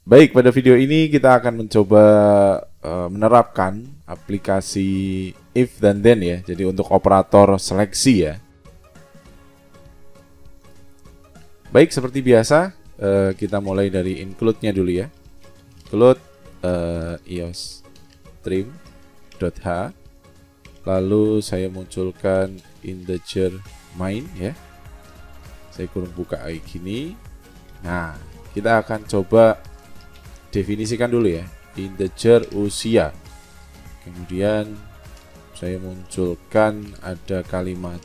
Baik, pada video ini kita akan mencoba menerapkan aplikasi if dan then ya. Jadi untuk operator seleksi ya. Baik, seperti biasa kita mulai dari include-nya dulu ya. Include iOS stream.h. Lalu saya munculkan integer main ya. Saya kurung buka kayak gini. Nah, kita akan coba definisikan dulu ya, integer usia. Kemudian saya munculkan ada kalimat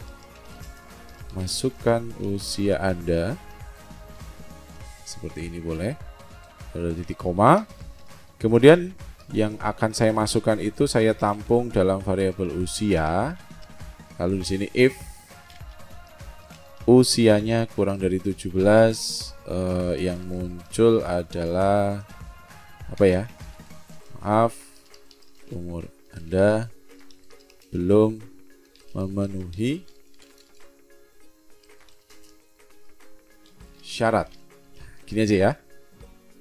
masukkan usia Anda. Seperti ini boleh. Lalu titik koma. Kemudian yang akan saya masukkan itu saya tampung dalam variabel usia. Lalu di sini if usianya kurang dari 17, yang muncul adalah apa ya? Maaf, umur Anda belum memenuhi syarat. Gini aja ya.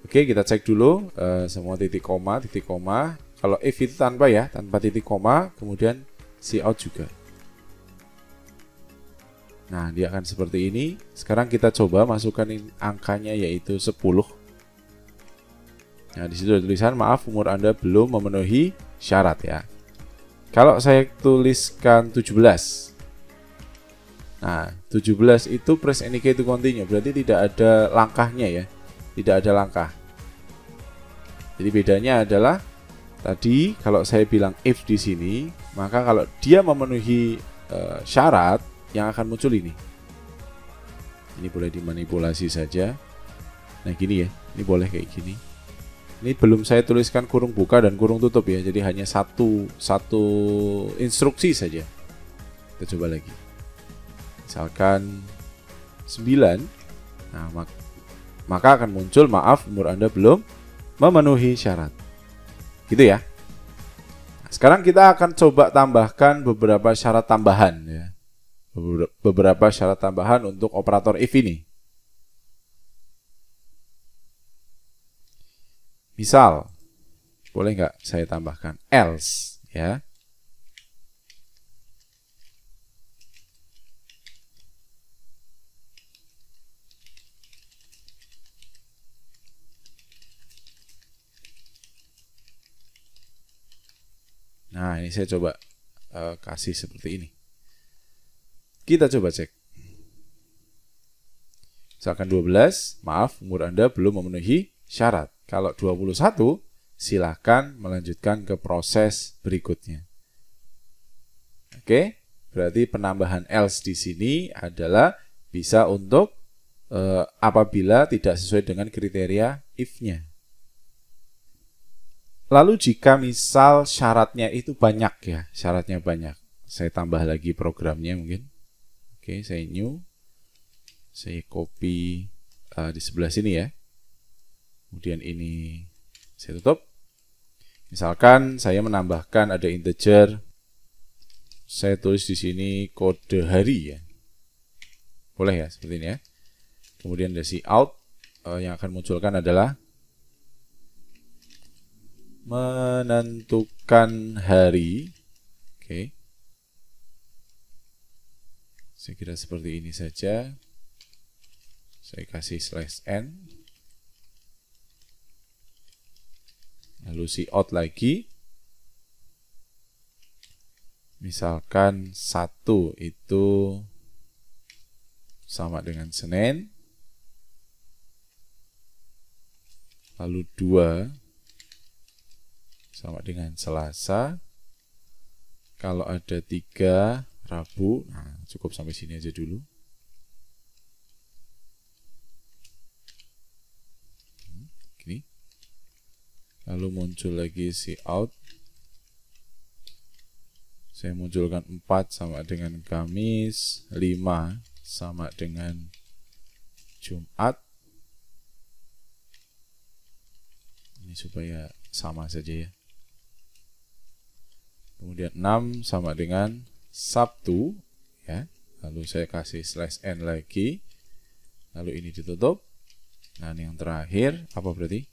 Oke, kita cek dulu semua titik koma. Kalau if itu tanpa ya, tanpa titik koma, kemudian cout juga. Nah, dia akan seperti ini. Sekarang kita coba masukkan angkanya yaitu 10. Nah, di situ ada tulisan maaf umur Anda belum memenuhi syarat ya. Kalau saya tuliskan 17. Nah, 17 itu press any key to continue, berarti tidak ada langkahnya ya. Tidak ada langkah. Jadi bedanya adalah tadi kalau saya bilang if di sini, maka kalau dia memenuhi syarat yang akan muncul ini. Ini boleh dimanipulasi saja. Nah, gini ya. Ini boleh kayak gini. Ini belum saya tuliskan kurung buka dan kurung tutup ya. Jadi hanya satu instruksi saja. Kita coba lagi. Misalkan 9. Nah, maka akan muncul maaf umur Anda belum memenuhi syarat. Gitu ya. Nah, sekarang kita akan coba tambahkan beberapa syarat tambahan ya. Beberapa syarat tambahan untuk operator if ini. Misal, boleh nggak saya tambahkan else ya? Nah, ini saya coba kasih seperti ini. Kita coba cek. Misalkan 12, maaf umur Anda belum memenuhi syarat. Kalau 21, silahkan melanjutkan ke proses berikutnya. Oke, berarti penambahan else di sini adalah bisa untuk apabila tidak sesuai dengan kriteria if-nya. Lalu jika misal syaratnya itu banyak ya, syaratnya banyak. Saya tambah lagi programnya mungkin. Oke, saya new. Saya copy di sebelah sini ya. Kemudian ini saya tutup. Misalkan saya menambahkan ada integer. Saya tulis di sini kode hari ya. Boleh ya, seperti ini ya. Kemudian ada cout yang akan munculkan adalah menentukan hari. Oke. Saya kira seperti ini saja. Saya kasih /n. Lalu cout lagi. Misalkan 1 itu sama dengan Senin. Lalu 2 sama dengan Selasa. Kalau ada 3 Rabu. Nah, cukup sampai sini aja dulu. Gini. Lalu muncul lagi cout. Saya munculkan 4 sama dengan Kamis, 5 sama dengan Jumat. Ini supaya sama saja ya. Kemudian 6 sama dengan Sabtu ya. Lalu saya kasih /n lagi. Lalu ini ditutup. Nah, ini yang terakhir apa berarti?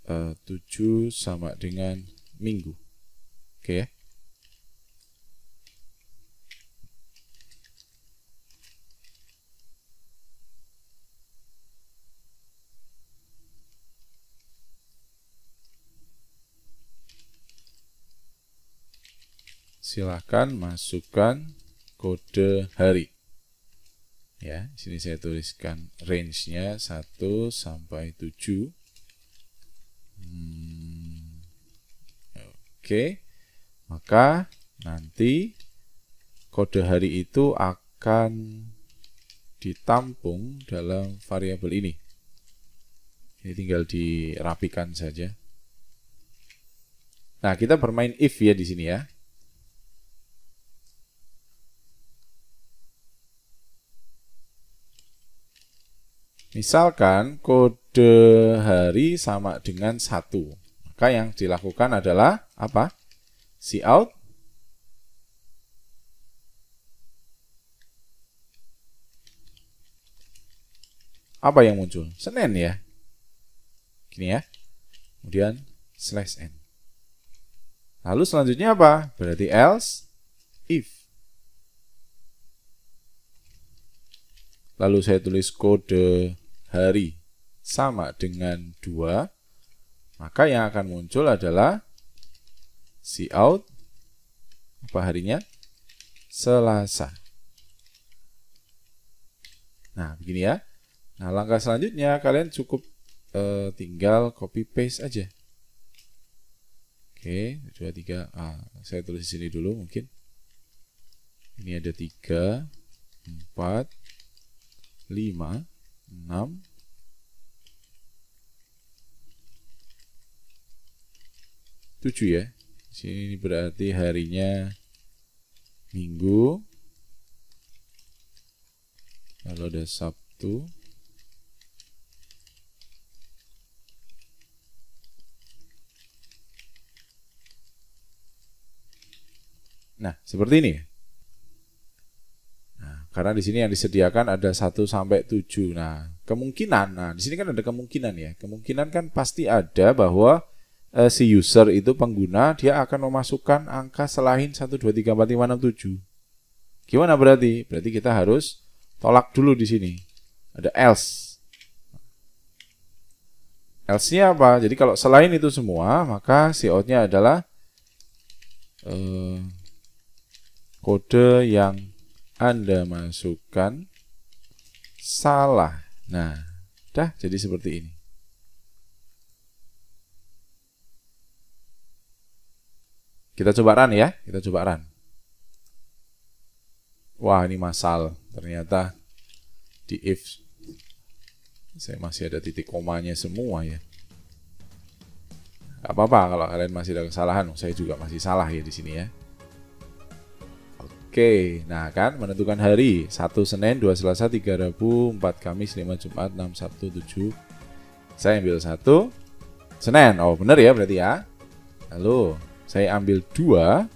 7 sama dengan minggu. Oke ya. Silahkan masukkan kode hari. Ya, di sini saya tuliskan range-nya 1 sampai 7. Oke. Maka nanti kode hari itu akan ditampung dalam variabel ini. Ini tinggal dirapikan saja. Nah, kita bermain if ya di sini ya. Misalkan kode hari sama dengan 1. Maka yang dilakukan adalah apa? Cout apa yang muncul? Senin ya. Gini ya. Kemudian /n. Lalu selanjutnya apa? Berarti else if. Lalu saya tulis kode hari sama dengan 2, maka yang akan muncul adalah cout apa harinya? Selasa. Nah, begini ya. Nah, langkah selanjutnya kalian cukup tinggal copy paste aja. Oke, 2, 3. Saya tulis di sini dulu mungkin. Ini ada 3, 4, 5, 6, 7 ya. Sini berarti harinya Minggu. Lalu ada Sabtu. Nah, seperti ini. Nah, karena di sini yang disediakan ada 1 sampai 7. Nah, di sini kan ada kemungkinan ya. Kemungkinan kan pasti ada bahwa si user itu pengguna dia akan memasukkan angka selain 1 2 3 4 5 6 7. Gimana berarti? Berarti kita harus tolak dulu di sini. Ada else. Else-nya apa? Jadi kalau selain itu semua, maka cout-nya adalah kode yang Anda masukkan salah. Nah, dah jadi seperti ini. Kita coba run ya, kita coba run. Wah, ini masal. Ternyata di if saya masih ada titik komanya semua ya. Gak apa-apa kalau kalian masih ada kesalahan, saya juga masih salah ya di sini ya. Oke, nah kan menentukan hari 1 Senin, 2 Selasa, 3 Rabu, 4 Kamis, 5 Jumat, 6 Sabtu, 7. Saya ambil 1 Senin. Oh, benar ya berarti ya. Lalu saya ambil 2.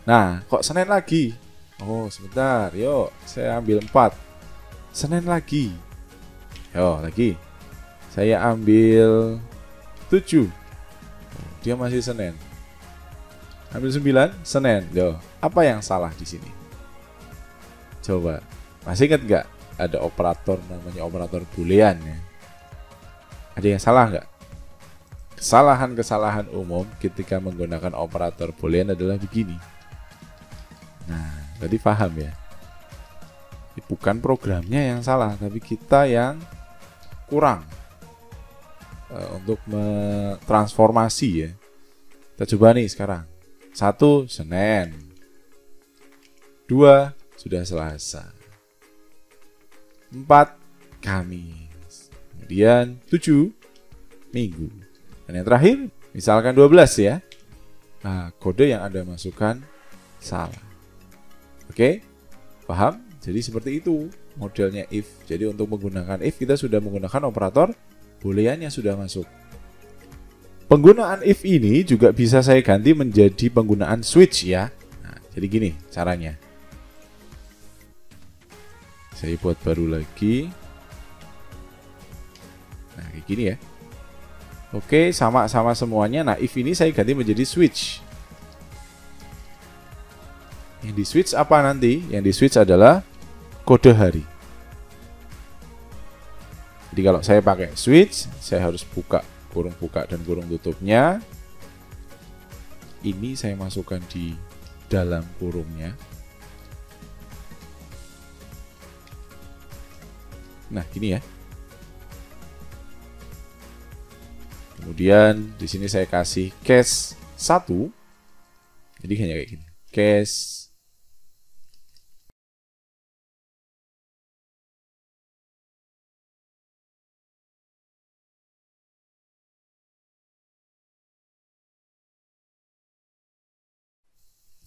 Nah, kok Senin lagi? Oh, sebentar. Yuk, saya ambil 4. Senin lagi. Yo, lagi. Saya ambil 7. Dia masih Senin. Ambil 9, Senin. Yo, apa yang salah di sini? Coba. Masih ingat nggak? Ada operator namanya operator boolean ya. Ada yang salah nggak? Kesalahan-kesalahan umum ketika menggunakan operator boolean adalah begini. Nah, berarti paham ya. Bukan programnya yang salah, tapi kita yang kurang untuk mentransformasi ya. Kita coba nih sekarang. 1 Senin, 2 sudah Selasa, 4 Kamis, kemudian 7 Minggu. Dan yang terakhir, misalkan 12 ya. Nah, kode yang Anda masukkan salah. Oke? Paham? Jadi seperti itu modelnya if. Jadi untuk menggunakan if kita sudah menggunakan operator boolean yang sudah masuk. Penggunaan if ini juga bisa saya ganti menjadi penggunaan switch ya. Nah, jadi gini caranya. Saya buat baru lagi. Nah, kayak gini ya. Oke, sama-sama semuanya. Nah, if ini saya ganti menjadi switch. Yang di switch apa nanti? Yang di switch adalah kode hari. Jadi kalau saya pakai switch, saya harus buka kurung buka dan kurung tutupnya. Ini saya masukkan di dalam kurungnya. Nah, gini ya. Kemudian di sini saya kasih case 1. Jadi hanya kayak gini. Case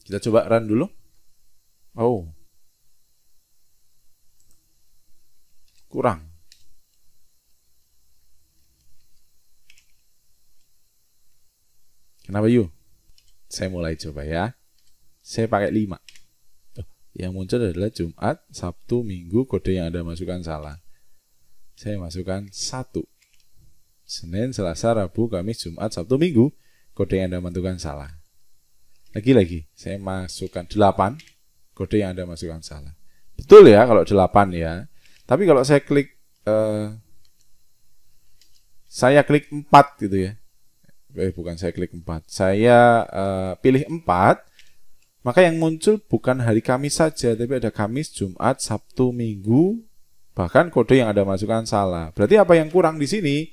kita coba run dulu. Oh. Kurang. Kenapa yuk? Saya mulai coba ya. Saya pakai 5. Yang muncul adalah Jumat, Sabtu, Minggu, kode yang Anda masukkan salah. Saya masukkan 1. Senin, Selasa, Rabu, Kamis, Jumat, Sabtu, Minggu, kode yang Anda masukkan salah. Lagi-lagi, saya masukkan 8, kode yang Anda masukkan salah. Betul ya kalau 8 ya. Tapi kalau saya klik 4 gitu ya. Bukan saya klik 4. Saya pilih 4. Maka yang muncul bukan hari Kamis saja, tapi ada Kamis, Jumat, Sabtu, Minggu, bahkan kode yang Anda masukkan salah. Berarti apa yang kurang di sini?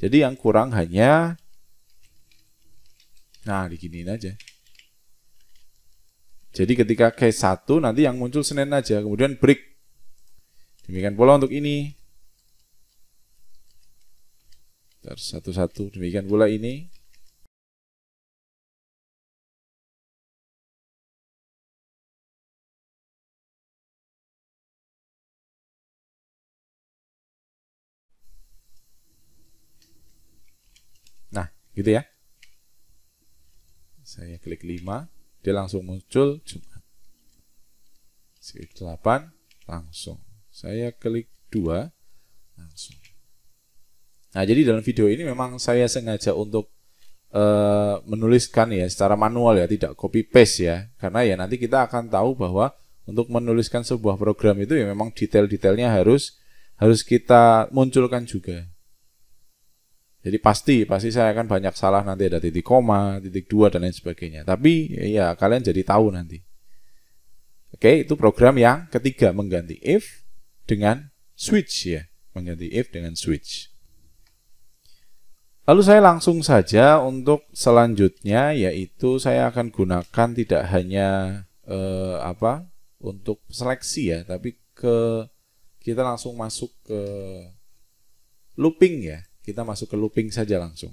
Jadi yang kurang hanya, nah diginiin aja. Jadi ketika case 1 nanti yang muncul Senin aja, kemudian break. Demikian pula untuk ini. Satu-satu, demikian pula ini. Nah, gitu ya. Saya klik 5, dia langsung muncul Jumat. Klik 8, langsung. Saya klik 2, langsung. Nah, jadi dalam video ini memang saya sengaja untuk menuliskan ya secara manual ya, tidak copy paste ya. Karena ya nanti kita akan tahu bahwa untuk menuliskan sebuah program itu ya memang detail-detailnya harus kita munculkan juga. Jadi pasti saya akan banyak salah, nanti ada titik koma, titik 2 dan lain sebagainya. Tapi ya kalian jadi tahu nanti. Oke, itu program yang ketiga, mengganti if dengan switch ya, mengganti if dengan switch. Lalu saya langsung saja untuk selanjutnya, yaitu saya akan gunakan tidak hanya untuk seleksi ya, tapi kita langsung masuk ke looping ya. Kita masuk ke looping saja langsung.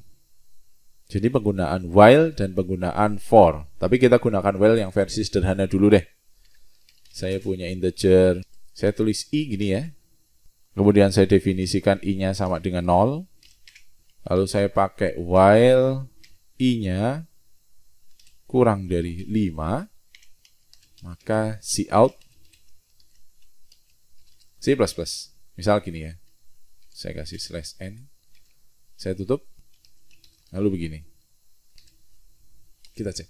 Jadi penggunaan while dan penggunaan for. Tapi kita gunakan while yang versi sederhana dulu deh. Saya punya integer. Saya tulis i gini ya. Kemudian saya definisikan i-nya sama dengan 0. Lalu saya pakai while i-nya kurang dari 5. Maka cout C++. Misal gini ya. Saya kasih /n. Saya tutup, lalu begini. Kita cek.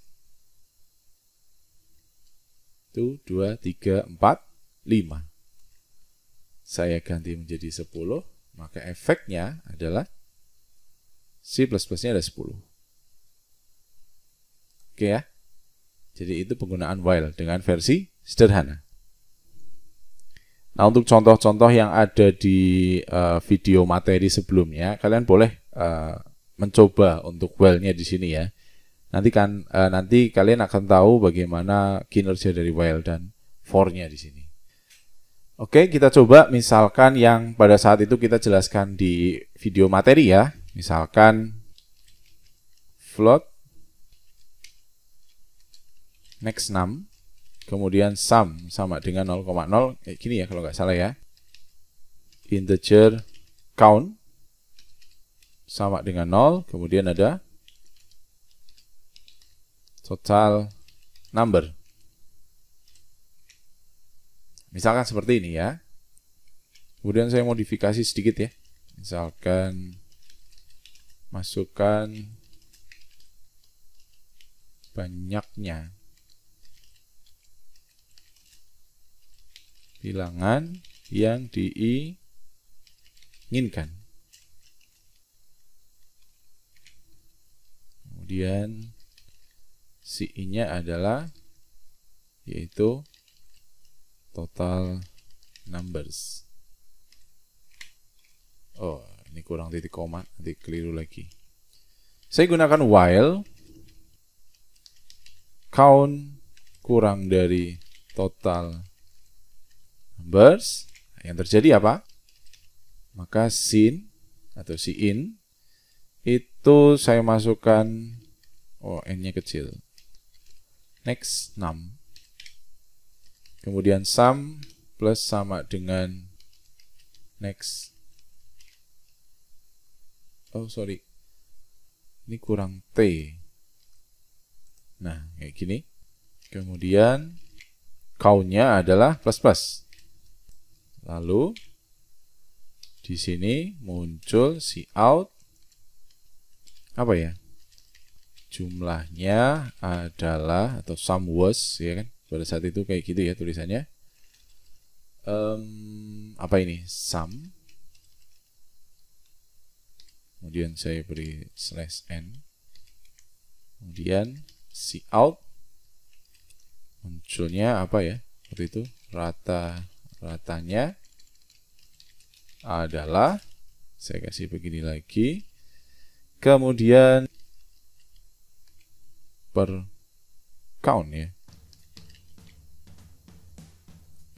1, 2, 3, 4, 5. Saya ganti menjadi 10, maka efeknya adalah C++-nya ada 10. Oke ya. Jadi itu penggunaan while dengan versi sederhana. Nah, untuk contoh-contoh yang ada di video materi sebelumnya, kalian boleh mencoba untuk while-nya di sini ya. Nanti kalian akan tahu bagaimana kinerja dari while dan for-nya di sini. Oke, kita coba misalkan yang pada saat itu kita jelaskan di video materi ya. Misalkan float next 6. Kemudian sum sama dengan 0,0, kayak gini ya kalau nggak salah ya. Integer count sama dengan 0, kemudian ada total number. Misalkan seperti ini ya. Kemudian saya modifikasi sedikit ya. Misalkan masukkan banyaknya bilangan yang diinginkan. Kemudian si I-nya adalah yaitu total numbers. Oh, ini kurang titik koma, nanti keliru lagi. Saya gunakan while count kurang dari total numbers. Yang terjadi apa? Maka sin atau sin itu saya masukkan n-nya kecil. Next num. Kemudian sum plus sama dengan next. Oh sorry, ini kurang T. Nah kayak gini. Kemudian count-nya adalah plus. Lalu di sini muncul si out apa ya? Jumlahnya adalah atau sum was, ya kan? Pada saat itu kayak gitu ya tulisannya. Apa ini? Sum. Kemudian saya beri /n. Kemudian si out munculnya apa ya? Seperti itu. Ratanya adalah, saya kasih begini lagi. Kemudian per count ya.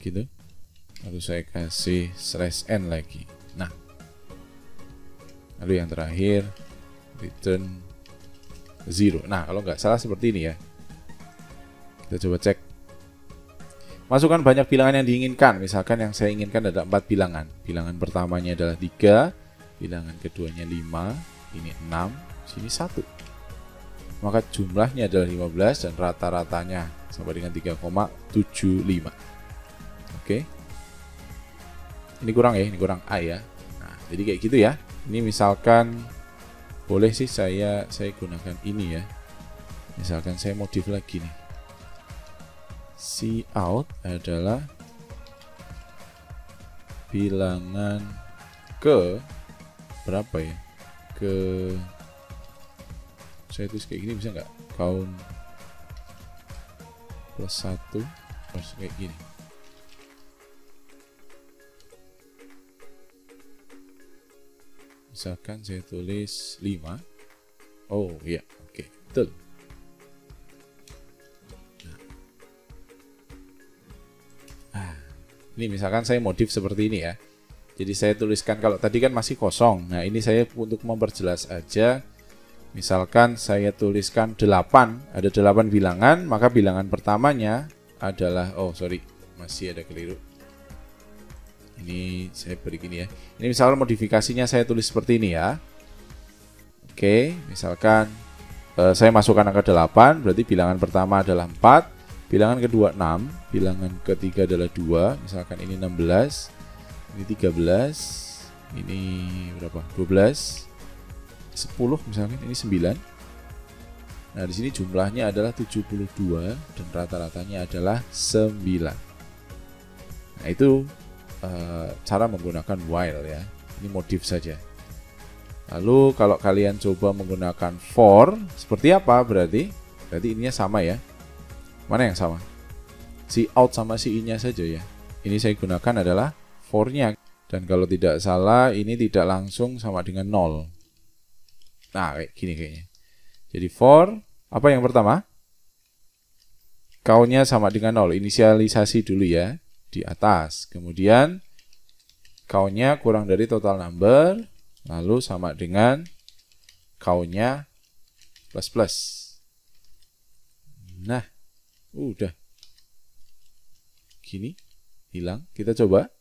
Gitu. Lalu saya kasih /n lagi. Nah, lalu yang terakhir return 0. Nah, kalau nggak salah seperti ini ya. Kita coba cek. Masukkan banyak bilangan yang diinginkan. Misalkan yang saya inginkan ada 4 bilangan. Bilangan pertamanya adalah 3, bilangan keduanya 5, ini 6, sini 1. Maka jumlahnya adalah 15 dan rata-ratanya sampai dengan 3,75. Oke. Ini kurang ya, ini kurang A ya. Nah, jadi kayak gitu ya. Ini misalkan boleh sih saya gunakan ini ya. Misalkan saya modif lagi nih. Si out adalah bilangan ke berapa ya? Saya tulis kayak gini bisa nggak? Count plus 1 terus kayak gini. Misalkan saya tulis 5. Oh iya, oke, betul. Ini misalkan saya modif seperti ini ya. Jadi saya tuliskan, kalau tadi kan masih kosong. Nah ini saya untuk memperjelas aja. Misalkan saya tuliskan 8, ada 8 bilangan, maka bilangan pertamanya adalah, oh sorry, masih ada keliru. Ini saya beri gini ya. Ini misalkan modifikasinya saya tulis seperti ini ya. Oke, misalkan saya masukkan angka 8, berarti bilangan pertama adalah 4. Bilangan kedua 6, bilangan ketiga adalah 2, misalkan ini 16, ini 13, ini berapa? 12, 10 misalkan, ini 9. Nah, di sini jumlahnya adalah 72 dan rata-ratanya adalah 9. Nah, itu cara menggunakan while ya. Ini modif saja. Lalu kalau kalian coba menggunakan for, seperti apa berarti? Berarti ininya sama ya. Mana yang sama? Si out sama si I-nya saja ya. Ini saya gunakan adalah for-nya. Dan kalau tidak salah, ini tidak langsung sama dengan 0. Nah, kayak gini kayaknya. Jadi for, apa yang pertama? Count-nya sama dengan 0. Inisialisasi dulu ya, di atas. Kemudian, count-nya kurang dari total number. Lalu sama dengan count-nya plus. Nah, udah gini hilang. Kita coba.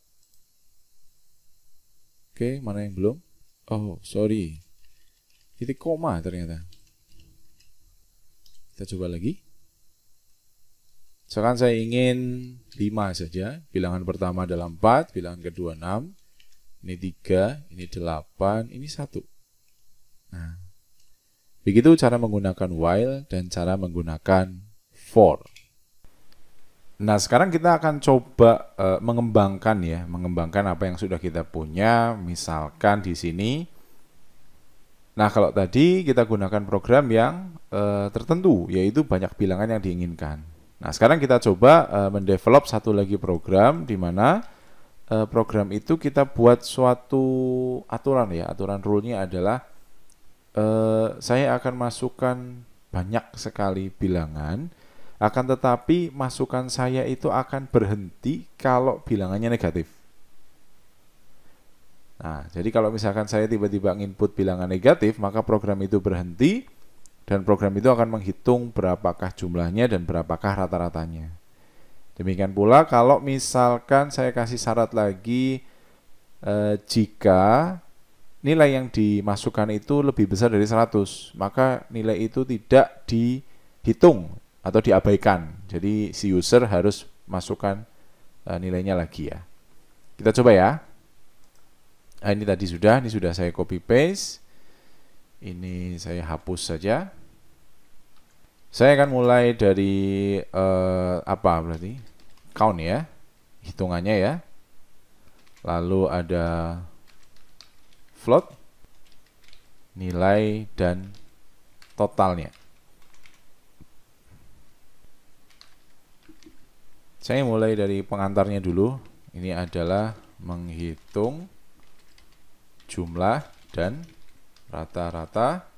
Oke, mana yang belum? Oh sorry, titik koma ternyata. Kita coba lagi. Misalkan saya ingin 5 saja. Bilangan pertama adalah 4, bilangan kedua 6, ini 3, ini 8, ini 1. Nah Begitu cara menggunakan while dan cara menggunakan for. Nah, sekarang kita akan coba mengembangkan apa yang sudah kita punya. Misalkan di sini. Nah, kalau tadi kita gunakan program yang tertentu, yaitu banyak bilangan yang diinginkan. Nah, sekarang kita coba mendevelop satu lagi program di mana program itu kita buat suatu aturan ya. Aturan rule-nya adalah saya akan masukkan banyak sekali bilangan, akan tetapi masukan saya itu akan berhenti kalau bilangannya negatif. Nah, jadi kalau misalkan saya tiba-tiba input bilangan negatif, maka program itu berhenti dan program itu akan menghitung berapakah jumlahnya dan berapakah rata-ratanya. Demikian pula kalau misalkan saya kasih syarat lagi jika nilai yang dimasukkan itu lebih besar dari 100, maka nilai itu tidak dihitung atau diabaikan. Jadi si user harus masukkan nilainya lagi ya. Kita coba ya. Nah, ini tadi ini sudah saya copy paste. Ini saya hapus saja. Saya akan mulai dari apa berarti? Count ya. Hitungannya ya. Lalu ada float, nilai, dan totalnya. Saya mulai dari pengantarnya dulu. Ini adalah menghitung jumlah dan rata-rata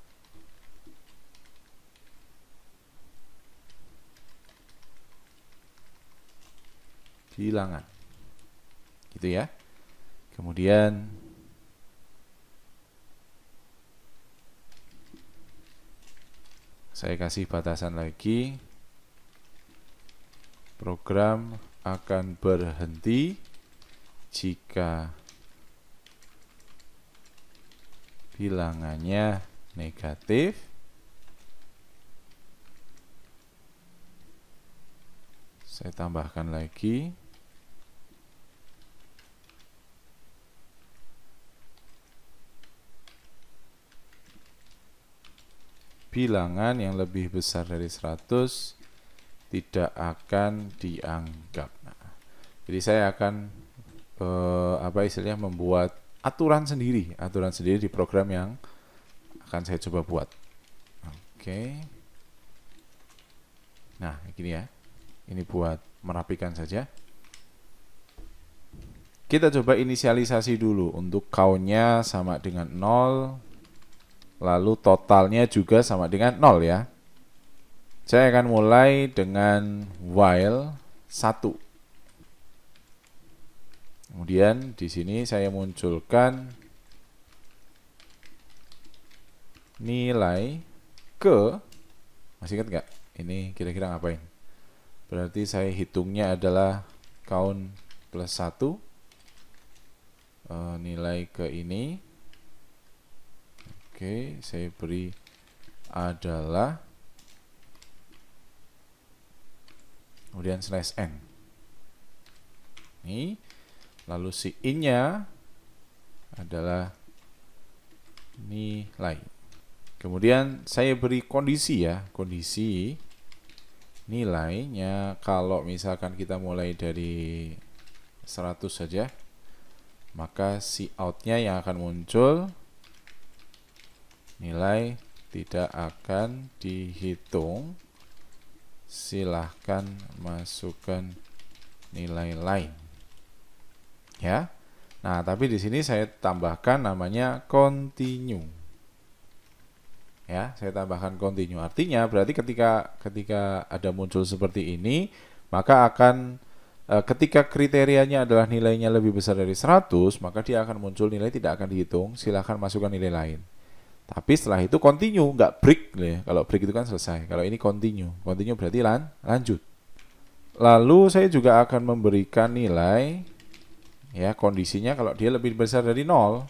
bilangan. Gitu ya. Kemudian saya kasih batasan lagi, program akan berhenti jika bilangannya negatif. Saya tambahkan lagi, bilangan yang lebih besar dari 100 tidak akan dianggap. Nah, jadi saya akan membuat aturan sendiri di program yang akan saya coba buat. Oke. Nah, gini ya. Ini buat merapikan saja. Kita coba inisialisasi dulu untuk count-nya sama dengan 0. Lalu totalnya juga sama dengan 0 ya. Saya akan mulai dengan while 1. Kemudian di sini saya munculkan nilai ke, masih ingat nggak? Ini kira-kira ngapain? Berarti saya hitungnya adalah count plus 1. Nilai ke ini. Oke, saya beri adalah kemudian slash n. Ini, lalu si in-nya adalah nilai. Kemudian saya beri kondisi ya, kondisi nilainya kalau misalkan kita mulai dari 100 saja, maka si out-nya yang akan muncul nilai tidak akan dihitung, silahkan masukkan nilai lain ya. Nah, tapi di sini saya tambahkan namanya continue ya, saya tambahkan continue. Artinya berarti ketika ada muncul seperti ini, maka akan ketika kriterianya adalah nilainya lebih besar dari 100, maka dia akan muncul nilai tidak akan dihitung, silahkan masukkan nilai lain. Tapi setelah itu continue, nggak break ya. Kalau break itu kan selesai. Kalau ini continue berarti lanjut. Lalu saya juga akan memberikan nilai ya, kondisinya kalau dia lebih besar dari 0,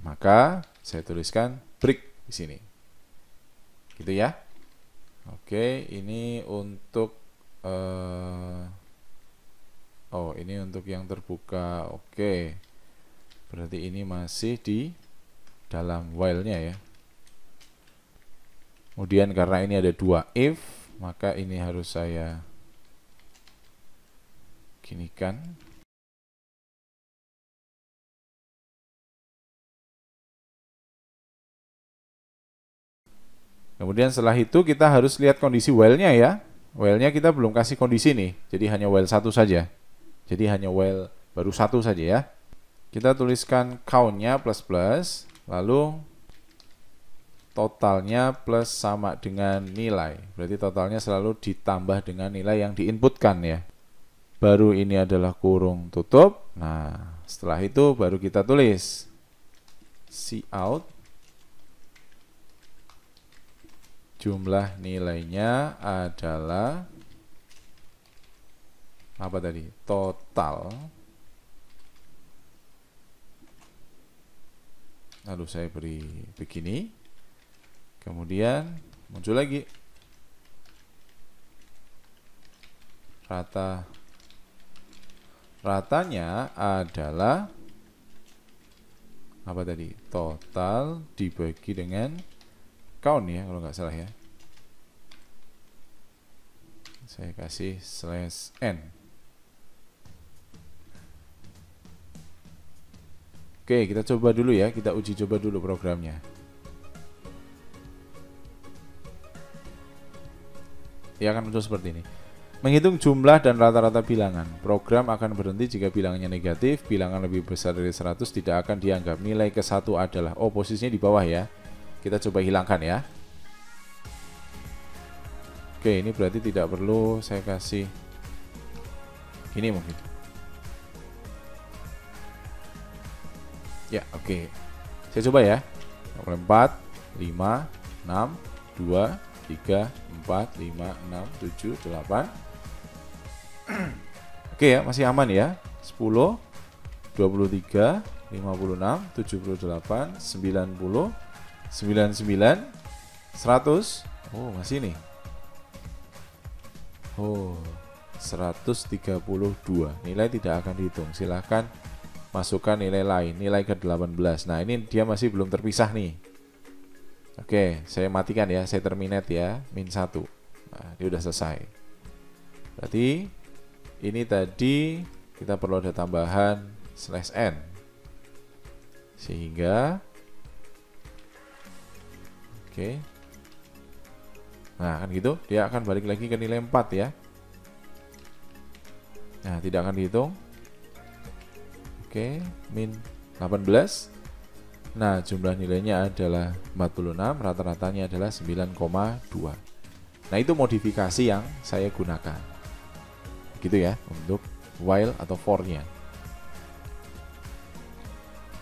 maka saya tuliskan break di sini. Gitu ya. Oke, ini untuk ini untuk yang terbuka. Oke. Berarti ini masih di dalam while-nya ya. Kemudian karena ini ada dua if, maka ini harus saya ginikan. Kemudian setelah itu kita harus lihat kondisi while-nya ya. While-nya kita belum kasih kondisi nih, jadi hanya while satu saja. Jadi hanya while baru satu saja ya. Kita tuliskan count-nya plus plus, lalu totalnya plus sama dengan nilai. Berarti totalnya selalu ditambah dengan nilai yang diinputkan ya. Baru ini adalah kurung tutup. Nah, setelah itu baru kita tulis cout. Jumlah nilainya adalah apa tadi? Total. Lalu saya beri begini. Kemudian muncul lagi ratanya adalah apa tadi? Total dibagi dengan count ya, kalau nggak salah ya. Saya kasih /n. Oke, kita coba dulu ya, kita uji coba dulu programnya. Ya, akan muncul seperti ini. Menghitung jumlah dan rata-rata bilangan. Program akan berhenti jika bilangannya negatif. Bilangan lebih besar dari 100 tidak akan dianggap. Nilai ke-1 adalah, oh posisinya di bawah ya. Kita coba hilangkan ya. Oke, ini berarti tidak perlu saya kasih ini mungkin. Ya, oke. Saya coba ya. 4, 5, 6, 2, 3, 4, 5, 6, 7, 8. Oke ya, masih aman ya. 10, 23, 56, 78, 90, 99, 100. Oh, masih nih. Oh, 132. Nilai tidak akan dihitung. Silahkan masukkan nilai lain, nilai ke-18. Nah, ini dia masih belum terpisah nih. Oke, saya matikan ya, saya terminate ya, -1. Nah, dia udah selesai. Berarti ini tadi kita perlu ada tambahan /n. Sehingga oke. Nah, kan gitu, dia akan balik lagi ke nilai 4 ya. Nah, tidak akan dihitung. Oke, -18. Nah, jumlah nilainya adalah 46, rata-ratanya adalah 9,2. Nah, itu modifikasi yang saya gunakan. Gitu ya, untuk while atau for-nya.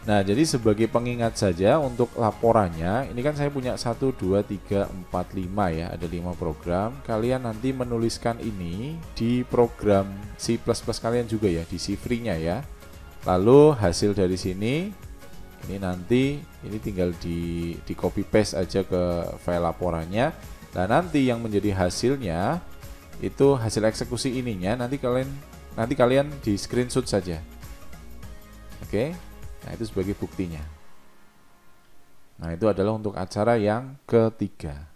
Nah, jadi sebagai pengingat saja untuk laporannya, ini kan saya punya 1, 2, 3, 4, 5 ya, ada 5 program. Kalian nanti menuliskan ini di program C++ kalian juga ya, di C free-nya ya. Lalu hasil dari sini, ini nanti ini tinggal di copy paste aja ke file laporannya. Nah, nanti yang menjadi hasilnya itu hasil eksekusi ininya nanti kalian di screenshot saja. Oke. Nah, itu sebagai buktinya. Nah, itu adalah untuk acara yang ketiga.